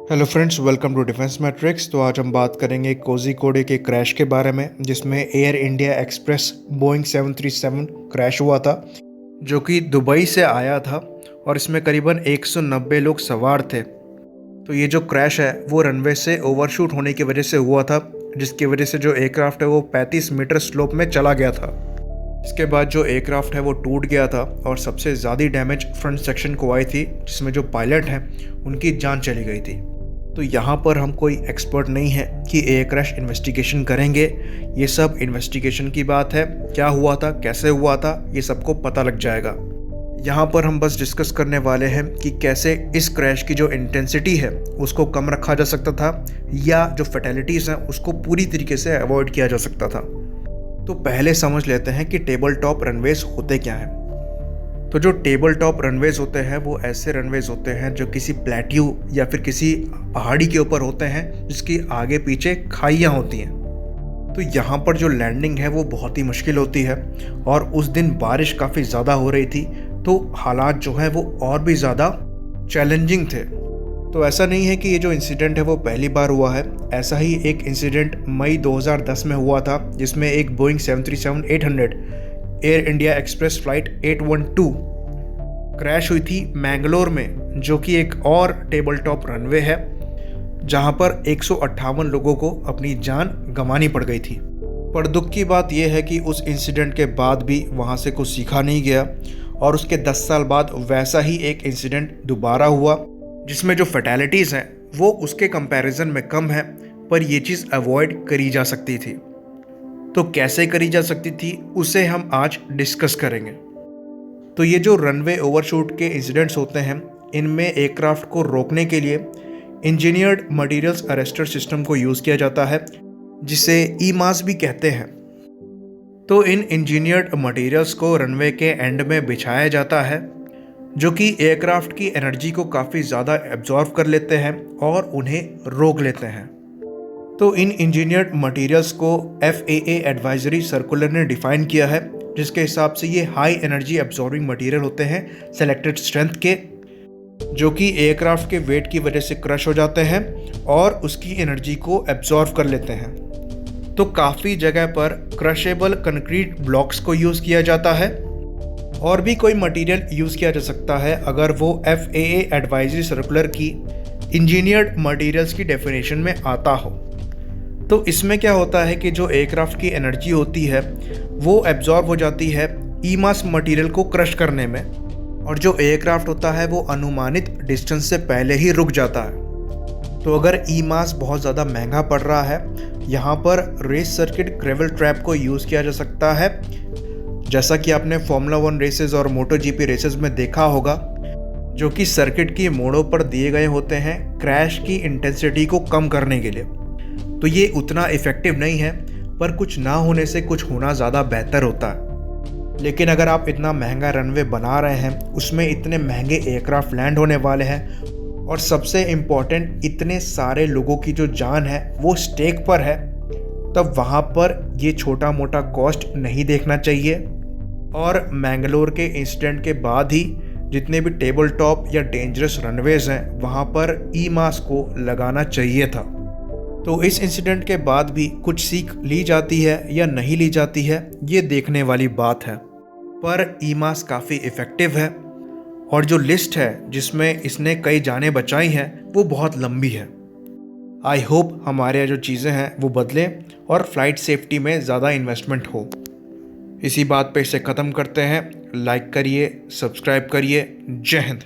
Hello friends, welcome to defence matrix. तो आज हम बात करेंगे कोझिकोड के क्रैश के बारे में, जिसमें air India express Boeing 737 crash हुआ था, जो कि दुबई से आया था और इसमें करीबन 190 लोग सवार थे। तो ये जो क्रैश है वो रनवे से ओवरशूट होने की वजह से हुआ था, जिसकी वजह से जो एयरक्राफ्ट है वो 35 मीटर स्लोप में चला गया था। इसके बाद जो एयरक्राफ्ट है वो टूट गया था और सबसे ज़्यादा डैमेज फ्रंट सेक्शन को आई थी, जिसमें जो पायलट हैं उनकी जान चली गई थी। तो यहाँ पर हम कोई एक्सपर्ट नहीं है कि एयर क्रैश इन्वेस्टिगेशन करेंगे। ये सब इन्वेस्टिगेशन की बात है, क्या हुआ था, कैसे हुआ था, ये सबको पता लग जाएगा। यहाँ पर हम बस डिस्कस करने वाले हैं कि कैसे इस क्रैश की जो इंटेंसिटी है उसको कम रखा जा सकता था, या जो फैटेलिटीज़ हैं उसको पूरी तरीके से अवॉइड किया जा सकता था। तो पहले समझ लेते हैं कि टेबल टॉप रनवेज होते क्या हैं। तो जो टेबल टॉप रनवेज होते हैं वो ऐसे रनवेज होते हैं जो किसी प्लेट्यू या फिर किसी पहाड़ी के ऊपर होते हैं, जिसकी आगे पीछे खाइयाँ होती हैं। तो यहाँ पर जो लैंडिंग है वो बहुत ही मुश्किल होती है, और उस दिन बारिश काफ़ी ज़्यादा हो रही थी, तो हालात जो है वो और भी ज़्यादा चैलेंजिंग थे। तो ऐसा नहीं है कि ये जो इंसिडेंट है वो पहली बार हुआ है। ऐसा ही एक इंसिडेंट मई 2010 में हुआ था, जिसमें एक Boeing 737-800 air India express flight 812 crash हुई थी मैंगलोर में, जो कि एक और टेबल टॉप रनवे है, जहां पर 158 लोगों को अपनी जान गंवानी पड़ गई थी। पर दुख की बात यह है कि उस इंसिडेंट के बाद भी वहां से कुछ सीखा नहीं गया, और उसके 10 साल बाद वैसा ही एक इंसिडेंट दोबारा हुआ, जिसमें जो फैटेलिटीज़ हैं वो उसके कंपैरिजन में कम है, पर यह चीज़ अवॉइड करी जा सकती थी। तो कैसे करी जा सकती थी उसे हम आज डिस्कस करेंगे। तो ये जो रनवे ओवरशूट के इंसिडेंट्स होते हैं, इनमें एयरक्राफ्ट को रोकने के लिए इंजीनियर्ड मटेरियल्स अरेस्टर सिस्टम को यूज़ किया जाता है, जिसे ईमास भी कहते हैं। तो इन इंजीनियर्ड मटेरियल्स को रनवे के एंड में बिछाया जाता है, जो कि एयरक्राफ्ट की एनर्जी को काफ़ी ज़्यादा एब्जॉर्व कर लेते हैं और उन्हें रोक लेते हैं। तो इन इंजीनियर्ड मटेरियल्स को FAA एडवाइजरी सर्कुलर ने डिफाइन किया है, जिसके हिसाब से ये हाई एनर्जी एब्जॉर्बिंग मटेरियल होते हैं सेलेक्टेड स्ट्रेंथ के, जो कि एयरक्राफ्ट के वेट की वजह से क्रश हो जाते हैं और उसकी एनर्जी को एब्जॉर्व कर लेते हैं। तो काफ़ी जगह पर क्रशेबल कंक्रीट ब्लॉक्स को यूज़ किया जाता है, और भी कोई मटेरियल यूज़ किया जा सकता है अगर वो FAA एडवाइजरी सर्कुलर की इंजीनियर्ड मटेरियल्स की डेफिनेशन में आता हो। तो इसमें क्या होता है कि जो एयरक्राफ्ट की एनर्जी होती है वो एब्जॉर्ब हो जाती है ईमास मटेरियल को क्रश करने में, और जो एयरक्राफ्ट होता है वो अनुमानित डिस्टेंस से पहले ही रुक जाता है। तो अगर ईमास बहुत ज़्यादा महंगा पड़ रहा है, यहाँ पर रेस सर्किट ग्रेवल ट्रैप को यूज़ किया जा सकता है, जैसा कि आपने फॉर्मूला 1 रेसेस और मोटो GP रेसेस में देखा होगा, जो कि सर्किट की मोड़ों पर दिए गए होते हैं क्रैश की इंटेंसिटी को कम करने के लिए। तो ये उतना इफ़ेक्टिव नहीं है, पर कुछ ना होने से कुछ होना ज़्यादा बेहतर होता है। लेकिन अगर आप इतना महंगा रनवे बना रहे हैं, उसमें इतने महंगे एयरक्राफ्ट लैंड होने वाले हैं, और सबसे इम्पॉर्टेंट इतने सारे लोगों की जो जान है वो स्टेक पर है, तब वहाँ पर ये छोटा मोटा कॉस्ट नहीं देखना चाहिए। और मैंगलोर के इंसिडेंट के बाद ही जितने भी टेबल टॉप या डेंजरस रनवेज हैं वहाँ पर ईमास को लगाना चाहिए था। तो इस इंसिडेंट के बाद भी कुछ सीख ली जाती है या नहीं ली जाती है, ये देखने वाली बात है। पर ईमास काफ़ी इफ़ेक्टिव है, और जो लिस्ट है जिसमें इसने कई जानें बचाई हैं वो बहुत लंबी है। आई होप हमारे जो चीज़ें हैं वो बदलें और फ्लाइट सेफ्टी में ज़्यादा इन्वेस्टमेंट हो। इसी बात पे इसे ख़त्म करते हैं। लाइक करिए, सब्सक्राइब करिए। जय हिंद।